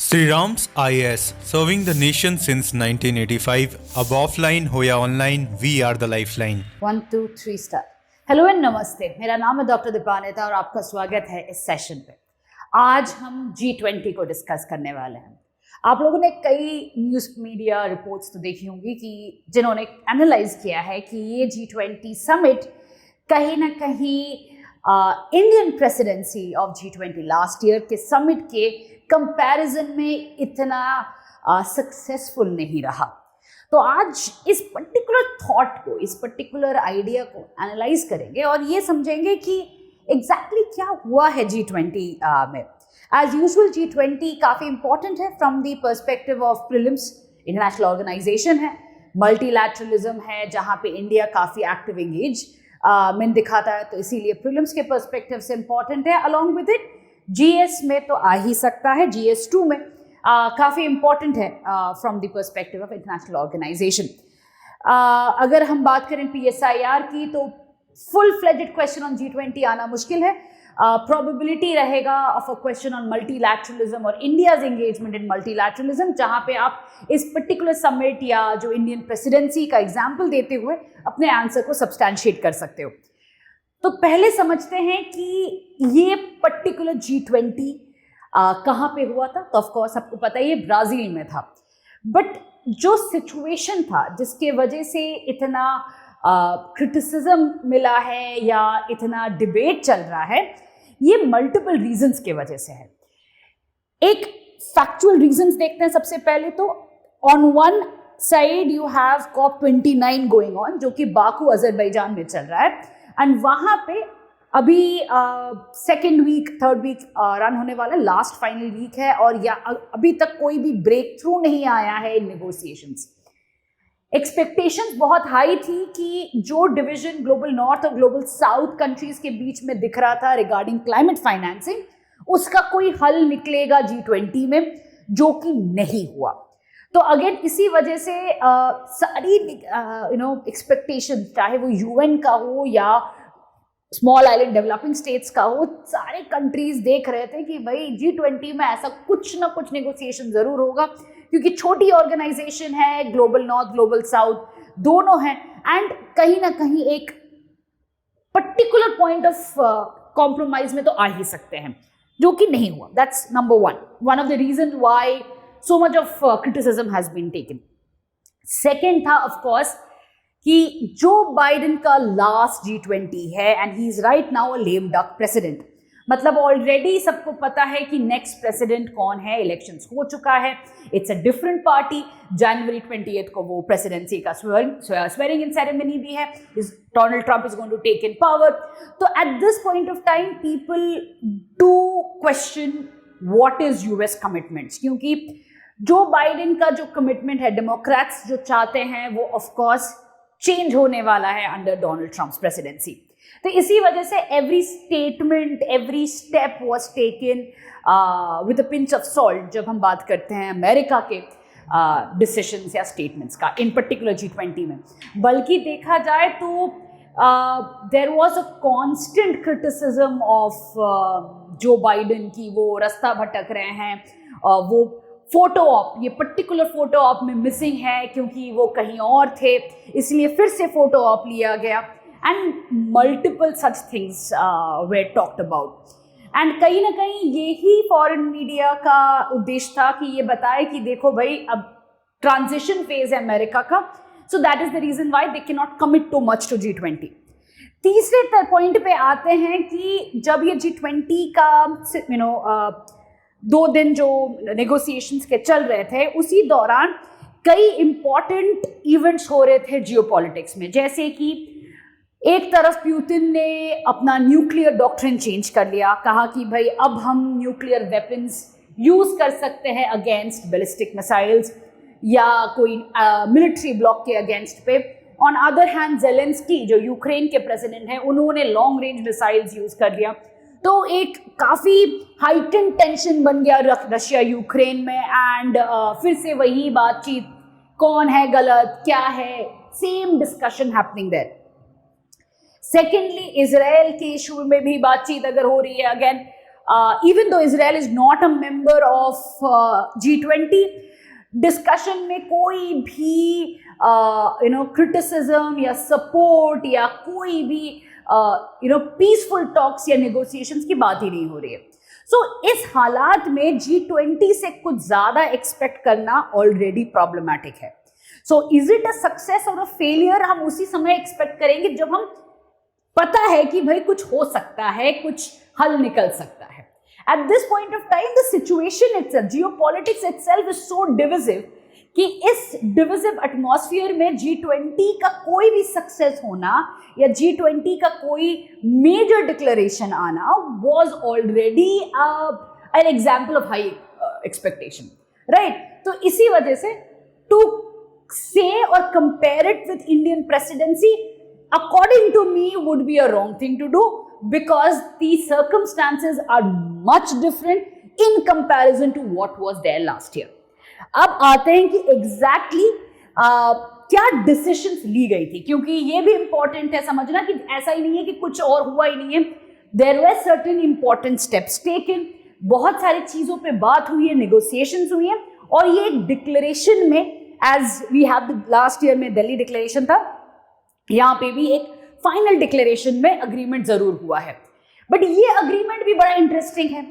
Sri Ram's IAS, serving the nation since 1985. अब offline हो या online, we are the lifeline. 1 2 3 star. Hello and नमस्ते, मेरा नाम है डॉक्टर दीपानेता और आपका स्वागत है इस सेशन पे। आज हम G20 को डिस्कस करने वाले हैं। आप लोगों ने कई न्यूज़ मीडिया रिपोर्ट्स तो देखी होंगी कि जिन्होंने एनालाइज किया है कि ये G20 समिट कहीं ना कहीं Indian presidency of G20 last year के समिट के कंपैरिजन में इतना सक्सेसफुल नहीं रहा। तो आज इस पर्टिकुलर थॉट को, इस पर्टिकुलर आइडिया को एनालाइज करेंगे और ये समझेंगे कि एग्जैक्टली क्या हुआ है G20 में। एज यूजुअल G20 काफ़ी इंपॉर्टेंट है from the perspective of prelims. International organization है, मल्टीलैटरलिज्म है, जहाँ पे इंडिया काफ़ी एक्टिव एंगेज में दिखाता है, तो इसीलिए प्रीलिम्स के पर्सपेक्टिव से इंपॉर्टेंट है। अलॉन्ग विद इट GS में तो आ ही सकता है, GS2 में काफ़ी इंपॉर्टेंट है from the perspective of international organization. अगर हम बात करें PSIR की, तो full fledged question on G20 आना मुश्किल है। प्रोबेबिलिटी रहेगा of a question on multilateralism और इंडियाज एंगेजमेंट इन मल्टीलैटरलिज्म, जहाँ पे आप इस पर्टिकुलर समिट या जो इंडियन प्रेसिडेंसी का एग्जाम्पल देते हुए अपने आंसर को सब्सटैंशिएट कर सकते हो। तो पहले समझते हैं कि ये पर्टिकुलर G20 कहाँ पे हुआ था। तो ऑफकोर्स सबको पता है ये ब्राज़ील में था, बट जो सिचुएशन था जिसके वजह से इतना क्रिटिसिज्म मिला है या इतना डिबेट चल रहा है, ये मल्टीपल रीजंस के वजह से है। एक फैक्चुअल रीजंस देखते हैं सबसे पहले। तो on one side you have COP29 going on, जो कि बाकू अजरबैजान में चल रहा है, एंड वहाँ पे अभी second week third week run होने वाला, लास्ट फाइनल वीक है, और या अभी तक कोई भी ब्रेक थ्रू नहीं आया है इन नेगोशिएशंस। एक्सपेक्टेशंस बहुत हाई थी कि जो डिवीजन ग्लोबल नॉर्थ और ग्लोबल साउथ कंट्रीज के बीच में दिख रहा था रिगार्डिंग क्लाइमेट फाइनेंसिंग, उसका कोई हल निकलेगा G20 में, जो कि नहीं हुआ। तो अगेन इसी वजह से सारी एक्सपेक्टेशन, चाहे वो UN का हो या स्मॉल आइलैंड डेवलपिंग स्टेट्स का हो, सारे कंट्रीज देख रहे थे कि भाई G20 में ऐसा कुछ ना कुछ नेगोशिएशन जरूर होगा, क्योंकि छोटी ऑर्गेनाइजेशन है, ग्लोबल नॉर्थ ग्लोबल साउथ दोनों हैं, एंड कहीं ना कहीं एक पर्टिकुलर पॉइंट ऑफ कॉम्प्रोमाइज में तो आ ही सकते हैं, जो कि नहीं हुआ। That's number one of the reason why so much of criticism has been taken. Second था of course कि जो बाइडेन का लास्ट G20 है, and he is right now a lame duck president. मतलब ऑलरेडी सबको पता है कि next president कौन है, इलेक्शंस हो चुका है, इट्स अ डिफरेंट पार्टी। जनवरी 28 को वो प्रेसिडेंसी का स्वेरिंग इन सेरेमनी भी है, Donald Trump is going to take in power. तो at this point of time people do question what is US commitments, क्योंकि जो बाइडेन का जो कमिटमेंट है, डेमोक्रेट्स जो चाहते हैं, वो ऑफ कोर्स चेंज होने वाला है अंडर डोनाल्ड ट्रम्प्स प्रेसिडेंसी। तो इसी वजह से every statement, every step was taken with a pinch of salt जब हम बात करते हैं अमेरिका के डिसीजंस या स्टेटमेंट्स का, इन पर्टिकुलर G20 में। बल्कि देखा जाए तो there was a constant criticism of Joe Biden की वो रास्ता भटक रहे हैं, वो फोटो ऑप, ये पर्टिकुलर फोटो ऑप में मिसिंग है क्योंकि वो कहीं और थे, इसलिए फिर से फोटो ऑप लिया गया, and multiple such things were talked about. And कहीं ना कहीं यही फॉरेन मीडिया का उद्देश्य था कि ये बताए कि देखो भाई, अब ट्रांजिशन फेज है अमेरिका का, so that is the reason why they can not commit too much to G20। तीसरे पॉइंट पे आते हैं कि जब ये G20 का 2 दिन जो नेगोशिएशंस के चल रहे थे, उसी दौरान कई इंपॉर्टेंट इवेंट्स हो रहे थे जियोपॉलिटिक्स में। जैसे कि एक तरफ पुतिन ने अपना न्यूक्लियर डॉक्ट्रिन चेंज कर लिया, कहा कि भाई अब हम न्यूक्लियर वेपन्स यूज कर सकते हैं अगेंस्ट बैलिस्टिक मिसाइल्स या कोई मिलिट्री ब्लॉक के अगेंस्ट पे। ऑन अदर हैंड ज़ेलेंस्की जो यूक्रेन के प्रेसिडेंट हैं, उन्होंने लॉन्ग रेंज मिसाइल्स यूज कर लिया। तो एक काफ़ी हाइटेंड टेंशन बन गया रशिया यूक्रेन में, एंड फिर से वही बातचीत, कौन है गलत, क्या है, same discussion happening there. Secondly, Israel के इशू में भी बातचीत अगर हो रही है, again even though Israel is not a member of G20, discussion में कोई भी क्रिटिसिज्म या सपोर्ट या कोई भी पीसफुल टॉक्स या नेगोशिएशंस की बात ही नहीं हो रही है. सो इस हालात में G20 से कुछ ज्यादा एक्सपेक्ट करना ऑलरेडी प्रॉब्लमैटिक है. So is it a success और अ फेलियर, हम उसी समय एक्सपेक्ट करेंगे जब हम पता है कि भाई कुछ हो सकता है, कुछ हल निकल सकता है. At this point of time, the situation itself, geopolitics itself is so divisive कि इस divisive atmosphere में G20 का कोई भी सक्सेस होना या G20 का कोई major declaration आना was already an example of high expectation, right? तो इसी वजह से to say or compare it with Indian presidency, according to me, would be a wrong thing to do. Because the circumstances are much different in comparison to what was there last year. अब आते हैं कि exactly क्या decisions ली गई थी, क्योंकि ये भी important है समझना कि ऐसा ही नहीं है कि कुछ और हुआ ही नहीं है. There were certain important steps taken, बहुत सारी चीजों पे बात हुई है, negotiations हुई है, और ये एक declaration में, as we have the last year में दिल्ली declaration था, यहाँ पे भी एक फाइनल डिक्लेरेशन में अग्रीमेंट जरूर हुआ है. बट ये अग्रीमेंट भी बड़ा इंटरेस्टिंग है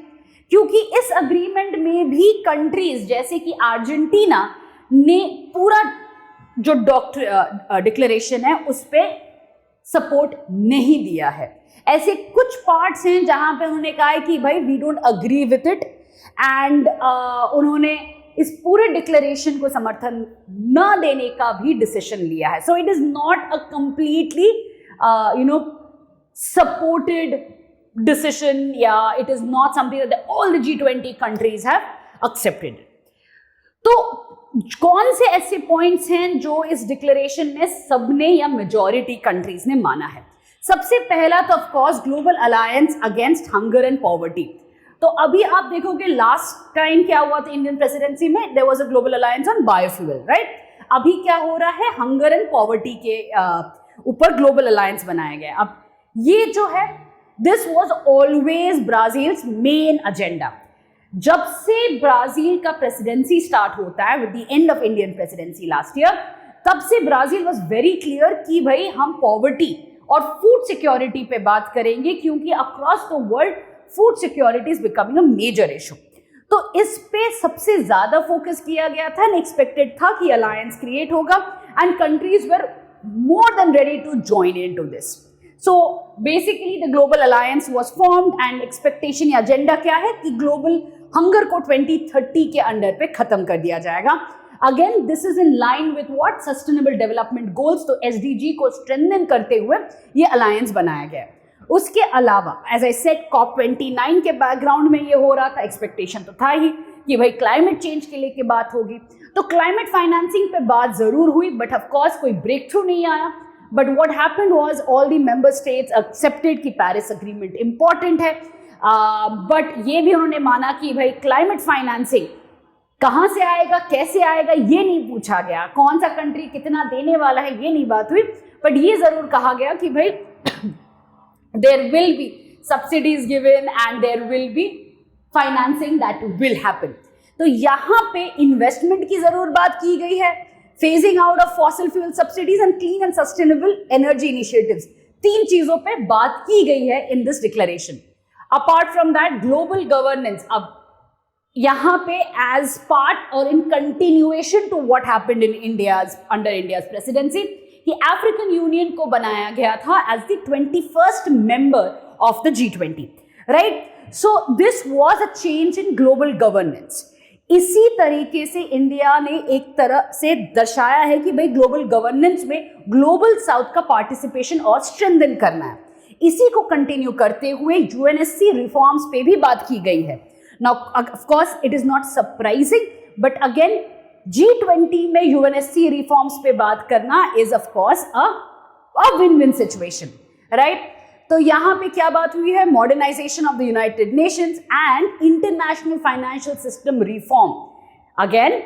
क्योंकि इस अग्रीमेंट में भी कंट्रीज जैसे कि अर्जेंटीना ने पूरा जो डिक्लेरेशन है उस पर सपोर्ट नहीं दिया है. ऐसे कुछ पार्ट्स हैं जहां पे उन्होंने कहा है कि भाई we don't agree with it, and उन्होंने इस पूरे डिक्लेरेशन को समर्थन न देने का भी डिसीजन लिया है. So it is not a completely supported decision. Yeah, it is not something that all the G20 countries have accepted. तो कौन से ऐसे पॉइंट्स हैं जो इस डिक्लेरेशन में सबने या मेजॉरिटी कंट्रीज ने माना है? सबसे पहला तो of course global alliance against hunger and poverty. तो अभी आप देखोगे लास्ट टाइम क्या हुआ था इंडियन प्रेसिडेंसी में, there was a global alliance on biofuel, right? अभी क्या हो रहा है, हंगर एंड पॉवर्टी के ऊपर ग्लोबल अलायंस बनाया गया. अब ये जो है, this was always Brazil's main agenda. जब से ब्राजील का प्रेसिडेंसी स्टार्ट होता है with the end of Indian presidency last year, तब से ब्राजील वाज वेरी क्लियर कि भाई हम पॉवर्टी और फूड सिक्योरिटी पे बात करेंगे, क्योंकि across the world food security is becoming a major issue. तो इस पे सबसे ज्यादा फोकस किया गया था, एक्सपेक्टेड था कि अलायंस क्रिएट होगा and countries were more than ready to join into this. So basically the global alliance was formed and expectation या agenda क्या है कि global hunger को 2030 के अंडर पे खत्म कर दिया जाएगा. Again this is in line with what sustainable development goals, तो SDG को strengthen करते हुए ये alliance बनाया गया. उसके अलावा as I said COP29 के बैकग्राउंड में ये हो रहा था, एक्सपेक्टेशन तो था ही कि भाई क्लाइमेट चेंज के लिए बात होगी, तो क्लाइमेट फाइनेंसिंग पे बात जरूर हुई, बट ऑफ कोर्स कोई ब्रेक थ्रू नहीं आया. But what happened was all the member states accepted कि पेरिस अग्रीमेंट इंपॉर्टेंट है, बट ये भी उन्होंने माना कि भाई क्लाइमेट फाइनेंसिंग कहाँ से आएगा, कैसे आएगा, ये नहीं पूछा गया. कौन सा कंट्री कितना देने वाला है ये नहीं बात हुई, बट ये जरूर कहा गया कि भाई there will be subsidies given and there will be financing that will happen. तो यहाँ पे इन्वेस्टमेंट की जरूर बात की गई है, phasing out of fossil fuel subsidies and clean and sustainable energy initiatives, तीन चीजों पे बात की गई है in this declaration. Apart from that global governance, अब यहाँ पे एज पार्ट और in continuation to what happened in India's under India's presidency, कि अफ्रीकन यूनियन को बनाया गया था as the 21st member of the G20, right? So this was a change in global governance. इसी तरीके से इंडिया ने एक तरह से दर्शाया है कि भाई ग्लोबल गवर्नेंस में ग्लोबल साउथ का पार्टिसिपेशन और स्ट्रेंथन करना है. इसी को कंटिन्यू करते हुए UNSC रिफॉर्म्स पे भी बात की गई है. Now of course it is not surprising, but again G20 में UNSC रिफॉर्म्स पे बात करना is of course a win win situation, right? तो यहाँ पे क्या बात हुई है, modernization of the United Nations and international financial system reform. Again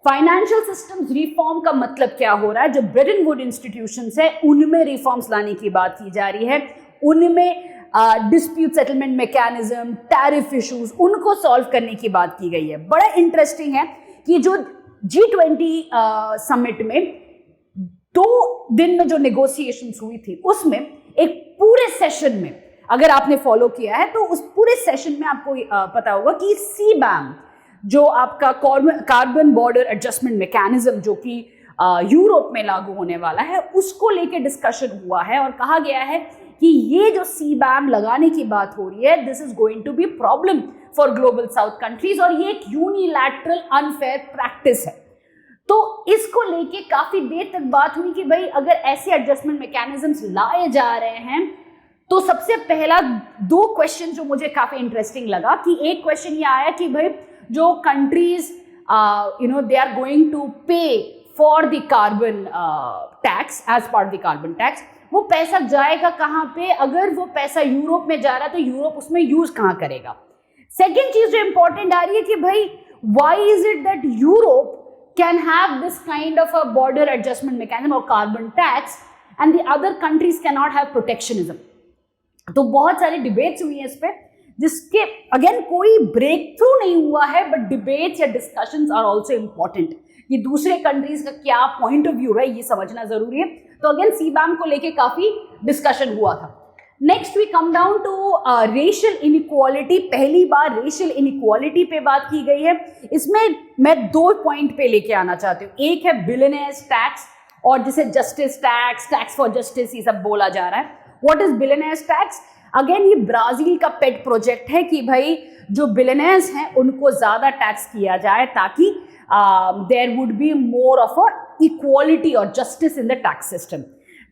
financial systems reform का मतलब क्या हो रहा है, जो ब्रेटन वुड इंस्टीट्यूशंस है उनमें रिफॉर्म्स लाने की बात की जा रही है, उनमें dispute settlement mechanism, tariff issues, उनको सॉल्व करने की बात की गई है। बड़ा इंटरेस्टिंग है कि जो G20 समिट में 2 दिन में जो नेगोशिएशंस हुई थी उसमें एक पूरे सेशन में, अगर आपने फॉलो किया है तो उस पूरे सेशन में आपको पता होगा कि CBAM, जो आपका कार्बन बॉर्डर एडजस्टमेंट मैकेनिज्म जो कि यूरोप में लागू होने वाला है, उसको लेके डिस्कशन हुआ है और कहा गया है कि ये जो CBAM लगाने की बात हो रही है, this is going to be problem for global south countries और ये एक यूनिलैटरल अनफेयर प्रैक्टिस है। तो इसको लेके काफी देर तक बात हुई कि भाई अगर ऐसे एडजस्टमेंट मैकेनिज्म्स लाए जा रहे हैं तो सबसे पहला 2 क्वेश्चन जो मुझे काफी इंटरेस्टिंग लगा कि एक क्वेश्चन ये आया कि भाई जो countries they are going to pay for the carbon tax as part the carbon tax, वो पैसा जाएगा कहाँ पे? अगर वो पैसा यूरोप में जा रहा है तो यूरोप उसमें यूज कहाँ करेगा? सेकेंड चीज जो इंपॉर्टेंट आ रही है कि भाई why is it that Europe can have this kind of a border adjustment mechanism or carbon tax and the other countries cannot have protectionism. तो बहुत सारी डिबेट्स हुई हैं इस पे, जिसके अगेन कोई ब्रेक थ्रू नहीं हुआ है, बट डिबेट्स या डिस्कशंस आर आल्सो इम्पॉर्टेंट कि दूसरे कंट्रीज का क्या पॉइंट ऑफ व्यू है ये समझना जरूरी है। तो अगेन CBAM को लेके काफी डिस्कशन हुआ था। Next we come down to racial inequality. पहली बार रेशियल इनइक्वालिटी पे बात की गई है। इसमें मैं 2 पॉइंट पे लेके आना चाहती हूँ। एक है बिलियनेयर्स टैक्स और जिसे justice tax, tax for justice, ये सब बोला जा रहा है। What is billionaires tax? Again ये ब्राजील का पेट प्रोजेक्ट है कि भाई जो बिलियनेयर्स हैं उनको ज्यादा टैक्स किया जाए ताकि there would be more of a equality और justice in the tax system.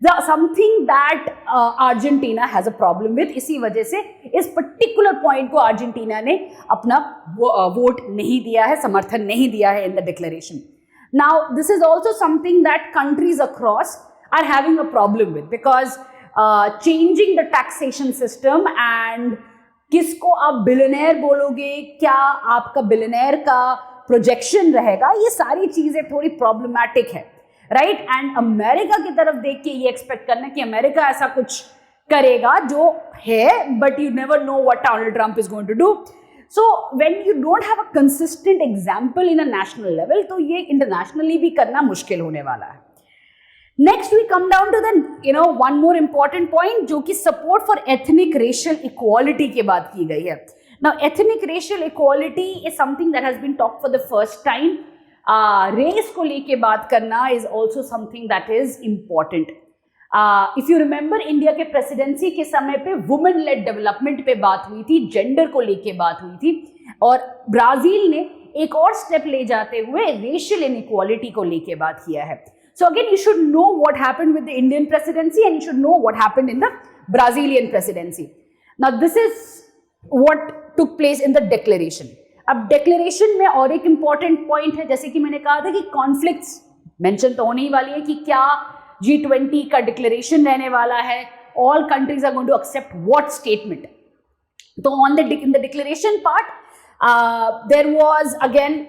Something that Argentina has a problem with. इसी वजह से इस पर्टिकुलर पॉइंट को अर्जेंटीना ने अपना वोट नहीं दिया है, समर्थन नहीं दिया है in the declaration. Now this is also something that countries across are having a problem with because changing the taxation system and किसको आप बिलियनेयर बोलोगे, क्या आपका बिलियनेयर का प्रोजेक्शन रहेगा, ये सारी चीजें थोड़ी प्रॉब्लमैटिक है, राइट। एंड अमेरिका की तरफ देख के ये एक्सपेक्ट करना कि अमेरिका ऐसा कुछ करेगा जो है, but you never know what Donald Trump is going to do. So when you don't have a consistent example in a national level, तो ये इंटरनेशनली भी करना मुश्किल होने वाला है। Next we come down to the one more important point, जो कि support for ethnic racial equality की बात की गई है। Now ethnic racial equality is something that has been talked for the first time. Race को लेके बात करना is also something that is important. If you remember, India के प्रेसिडेंसी के समय पे वुमेन लेड डेवलपमेंट पे बात हुई थी, जेंडर को लेके बात हुई थी, और ब्राजील ने एक और स्टेप ले जाते हुए रेशियल इनइक्वालिटी को लेके बात किया है। So again you should know what happened with the Indian presidency and you should know what happened in the Brazilian presidency. Now this is what took place in the declaration. अब declaration में और एक important point है, जैसे कि मैंने कहा था कि कॉन्फ्लिक्ट्स मेंशन तो होने ही वाली है कि क्या G20 का डिक्लेरेशन रहने वाला है, all countries are going to accept what statement. तो on the in the declaration part there was again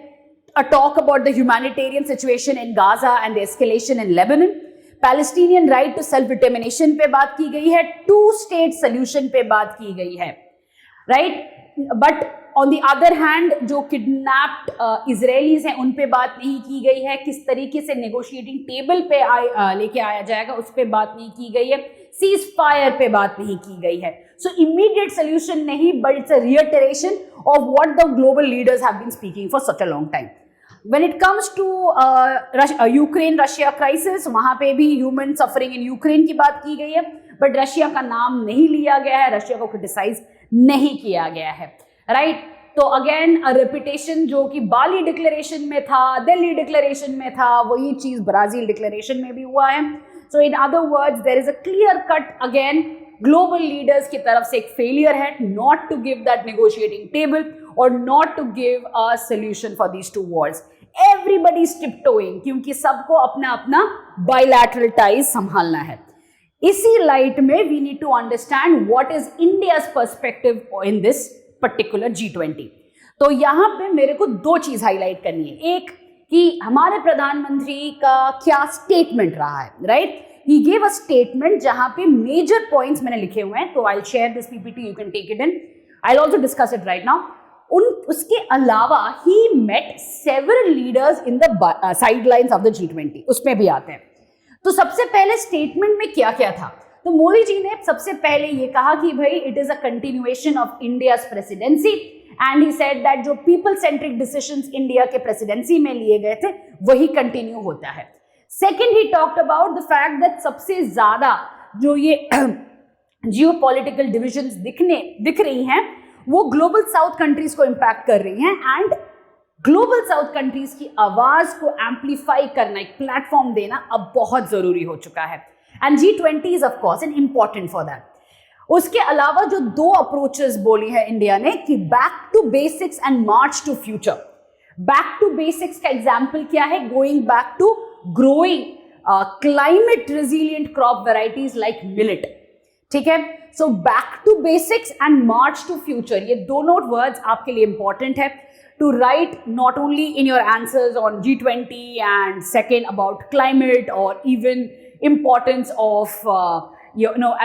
a talk about the humanitarian situation in Gaza and the escalation in Lebanon. Palestinian right to self-determination पे बात की गई है, 2-state solution पे बात की गई है, right? But on the other hand, जो kidnapped Israelis हैं उन पे बात नहीं की गई है। किस तरीके से negotiating table पे लेके आया जाएगा उस पे बात नहीं की गई है। सीज फायर पे बात नहीं की गई है। So immediate solution नहीं, but it's a reiteration of what the global leaders have been speaking for such a long time. When it comes to Ukraine-Russia crisis, वहाँ पे भी human suffering in Ukraine की बात की गई है, but रशिया का नाम नहीं लिया गया है, रशिया को क्रिटिसाइज नहीं किया गया है, राइट। तो अगेन रेपुटेशन जो कि बाली डिक्लेरेशन में था, दिल्ली डिक्लेरेशन में था, वही चीज ब्राजील डिक्लेरेशन में भी हुआ है। So in other words there is a clear cut again global leaders की तरफ से एक फेलियर है not to give that negotiating table और not to give a solution for these two wars. Everybody is tiptoeing, क्योंकि सबको अपना अपना बायलैटरल टाइज संभालना है। इसी लाइट में we need to understand what is India's perspective in this particular G20। तो यहां पे मेरे को 2 चीज हाईलाइट करनी है। एक कि हमारे प्रधानमंत्री का क्या स्टेटमेंट रहा है, right, he gave a statement जहां पे मेजर पॉइंट्स मैंने लिखे हुए हैं, तो I will share this PPT, you can take it in, I will also discuss it right now. उसके अलावा he met several leaders in the sidelines of the G20, उसमें भी आते हैं। तो सबसे पहले स्टेटमेंट में क्या क्या था, तो मोदी जी ने सबसे पहले ये कहा कि भाई it is a continuation of India's presidency, and he said that जो पीपल सेंट्रिक डिसीजंस इंडिया के प्रेसिडेंसी में लिए गए थे वही कंटिन्यू होता है। Second, he talked about the fact that सबसे ज्यादा जो ये जियोपॉलिटिकल डिविजन्स दिख रही हैं वो ग्लोबल साउथ कंट्रीज को इंपैक्ट कर रही हैं, एंड ग्लोबल साउथ कंट्रीज की आवाज को एम्पलीफाई करना, एक प्लेटफॉर्म देना अब बहुत जरूरी हो चुका है, and G20 is of course an important for that. उसके अलावा जो दो अप्रोचेस बोली है इंडिया ने कि back to basics and march to future. Back to basics का एग्जाम्पल क्या है, going back to growing climate resilient crop varieties like millet, ठीक है। So back to basics and march to future, ये दोनों वर्ड्स आपके लिए इंपॉर्टेंट है to write not only in your answers on G20 and second about climate or even importance of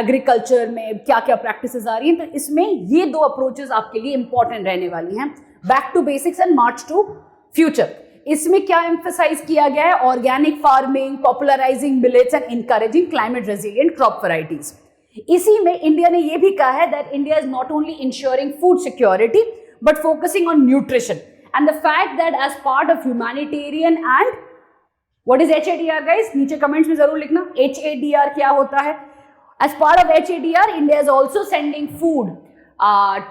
agriculture में क्या क्या practices आ रही हैं, तो इसमें ये दो approaches आपके लिए important रहने वाली हैं, back to basics and march to future। इसमें क्या emphasize किया गया है, organic farming, popularizing millets and encouraging climate resilient crop varieties। इसी में इंडिया ने ये भी कहा है that India is not only ensuring food security but focusing on nutrition, and the fact that as part of humanitarian and what is HADR guys, नीचे comments में जरूर लिखना HADR क्या होता है। As part of HADR, India is also sending food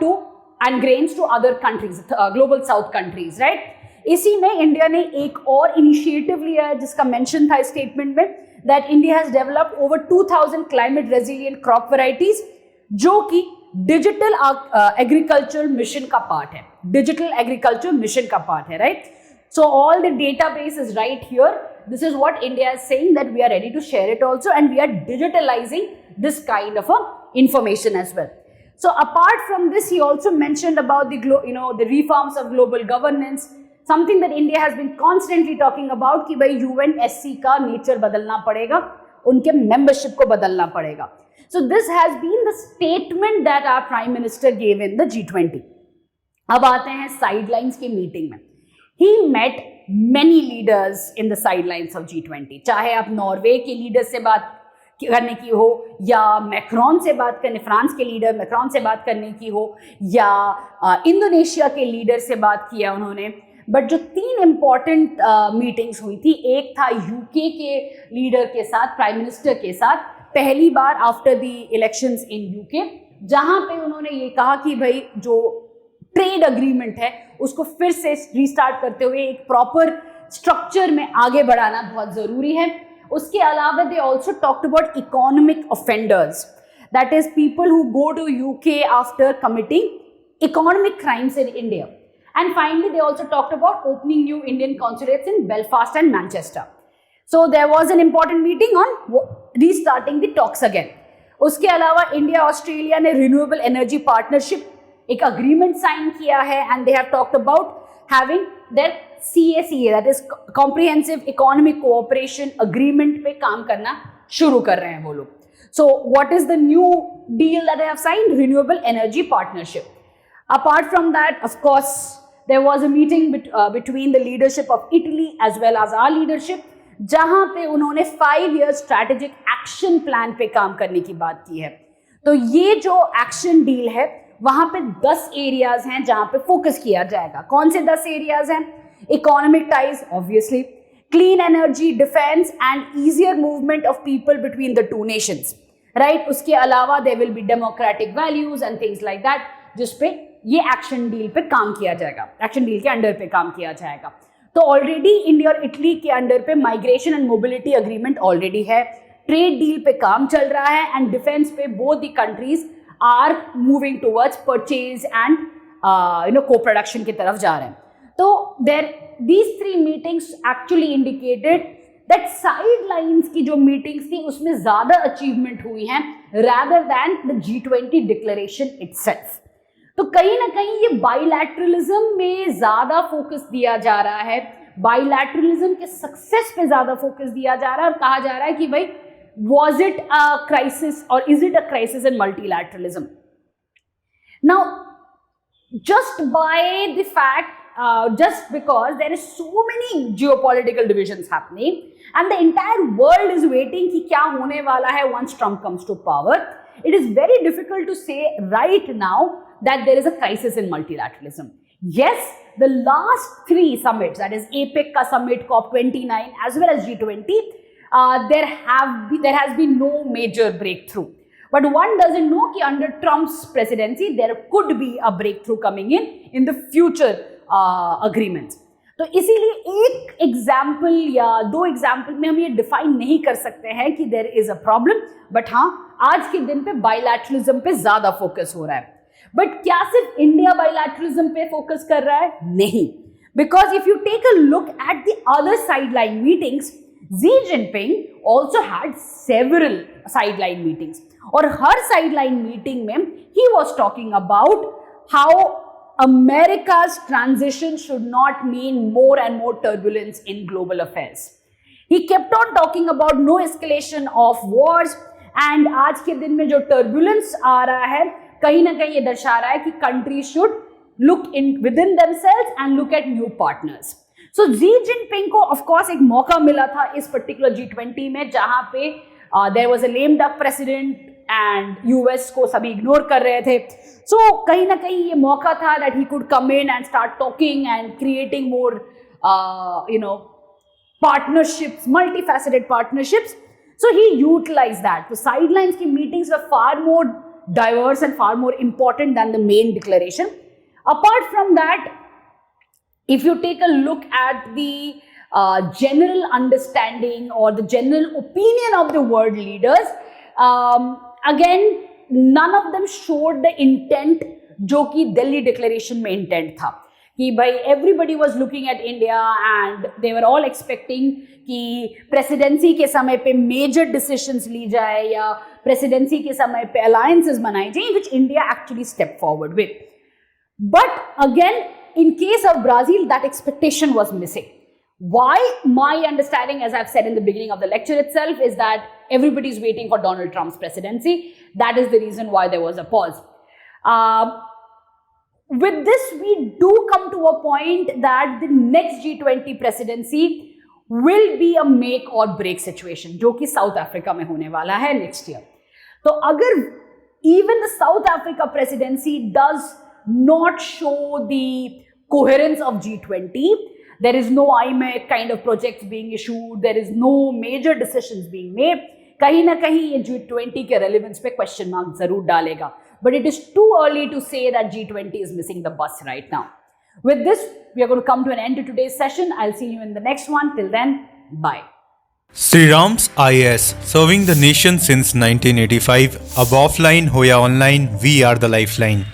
to and grains to other countries, global south countries, right? इसी में India ने एक और इनिशिएटिव लिया है जिसका मेंशन था स्टेटमेंट में, that India has developed over 2000 climate resilient crop varieties, जो कि डिजिटल एग्रीकल्चर मिशन का पार्ट है, डिजिटल एग्रीकल्चर मिशन का पार्ट है, right. So all the database is right here, this is what India is saying that we are ready to share it also, and we are digitalizing this kind of information as well. So apart from this, he also mentioned about the reforms of global governance, something that India has been constantly talking about कि भाई UNSC का nature बदलना पड़ेगा, उनके membership को बदलना पड़ेगा। So this has been the statement that our Prime Minister gave in the G20. अब आते हैं sidelines की मीटिंग में। He met many leaders in the sidelines of G20, चाहे आप नॉर्वे के लीडर से बात करने की हो, या मैक्रोन से बात करने, फ्रांस के लीडर मैक्रोन से बात करने की हो, या इंडोनेशिया के लीडर से बात किया उन्होंने। बट जो तीन इंपॉर्टेंट मीटिंग्स हुई थी, एक था यूके के लीडर के साथ, प्राइम मिनिस्टर के साथ, पहली बार after the elections in UK, जहां पे उन्होंने ये कहा कि भाई जो ट्रेड अग्रीमेंट है उसको फिर से रीस्टार्ट करते हुए एक प्रॉपर स्ट्रक्चर में आगे बढ़ाना बहुत जरूरी है। उसके अलावा they also talked about economic offenders, that is people who go to UK after committing economic crimes in India, and finally they also talked about opening new Indian consulates in Belfast and Manchester. So there was an important meeting on restarting the talks again. उसके अलावा India Australia ने renewable energy partnership एक agreement sign किया है, and they have talked about having their CACA, that is comprehensive economic cooperation agreement पे काम करना शुरू कर रहे हैं वो लोग। So what is the new deal that they have signed, renewable energy partnership. Apart from that, of course there was a मीटिंग between the leadership of Italy as well as our leadership, जहां पे उन्होंने 5 year strategic action plan पे काम करने की बात की है। तो ये जो एक्शन डील है वहां पे 10 एरियाज हैं जहां पे फोकस किया जाएगा। कौन से 10 एरियाज हैं? Economic ties obviously, clean energy, defence and easier movement of people between the two nations, right. उसके अलावा there will be democratic values and things like that, जिसपे ये एक्शन डील पे काम किया जाएगा, एक्शन डील के अंडर पे काम किया जाएगा। तो ऑलरेडी इंडिया और इटली के अंडर पे migration and mobility agreement already है, ट्रेड डील पे काम चल रहा है, एंड डिफेंस पे both the countries are moving towards purchase and co production की तरफ जा रहे हैं। तो these 3 meetings actually indicated that sidelines की जो meetings थी उसमें ज्यादा अचीवमेंट हुई हैं rather than the G20 declaration itself। तो कहीं ना कहीं ये बाइलैटरलिज्म में ज्यादा फोकस दिया जा रहा है, बाइलैटरलिज्म के सक्सेस पे ज्यादा फोकस दिया जा रहा है, और कहा जा रहा है कि भाई was it a crisis or is it a crisis in multilateralism? Now, just by the fact, just because there is so many geopolitical divisions happening and the entire world is waiting कि क्या होने वाला है once Trump comes to power, it is very difficult to say right now that there is a crisis in multilateralism. Yes, the last 3 summits, that is APEC का summit, COP29 as well as G20, there has been no major breakthrough. But one doesn't know कि under Trump's presidency there could be a breakthrough coming in the future agreements. तो इसीलिए एक example या 2 example में हम ये define नहीं कर सकते हैं कि there is a problem, but हाँ आज के दिन पे बायलैटरलिज्म पे ज्यादा फोकस हो रहा है. बट क्या सिर्फ इंडिया बायलैटरलिज्म पे फोकस कर रहा है? नहीं, because if you take a look at the other sideline meetings, Xi Jinping also had several sideline meetings, और हर sideline meeting में he was talking about how America's transition should not mean more and more turbulence in global affairs. He kept on talking about no escalation of wars, and आज के दिन में जो turbulence आ रहा है कहीं ना कहीं ये दर्शा रहा है कि countries should look in within themselves and look at new partners. So Xi Jinping को of course एक मौका मिला था इस particular G20 में, जहां पे there was a lame duck president and US को सभी इग्नोर कर रहे थे. So कहीं ना कहीं ये मौका था that he could come in and start talking and creating more partnerships, multifaceted partnerships. So he utilized that. The sidelines की meetings were far more diverse and far more important than the main declaration. Apart from that, if you take a look at the general understanding or the general opinion of the world leaders, again, none of them showed the intent जो कि Delhi declaration में intent था कि भाई everybody was looking at India and they were all expecting कि presidency के समय पे मेजर डिसीजंस ली जाए या प्रेसिडेंसी के समय पे अलायंसेस बनाई जाए, which India actually stepped forward with. But again, in case of Brazil, that expectation was missing. Why? My understanding, as I've said in the beginning of the lecture itself, is that everybody is waiting for Donald Trump's presidency. That is the reason why there was a pause. With this, we do come to a point that the next G20 presidency will be a make or break situation, जो कि South Africa में होने वाला है next year. तो अगर even the South Africa presidency does not show the coherence of G20, there is no IMEC kind of projects being issued, there is no major decisions being made, कहीं ना कहीं ये G20 के relevance पे question mark जरूर डालेगा. But it is too early to say that G20 is missing the bus right now. With this, we are going to come to an end to today's session. I'll see you in the next one. Till then, bye. Sri Ram's IAS, serving the nation since 1985. Ab offline, hoya online, we are the lifeline.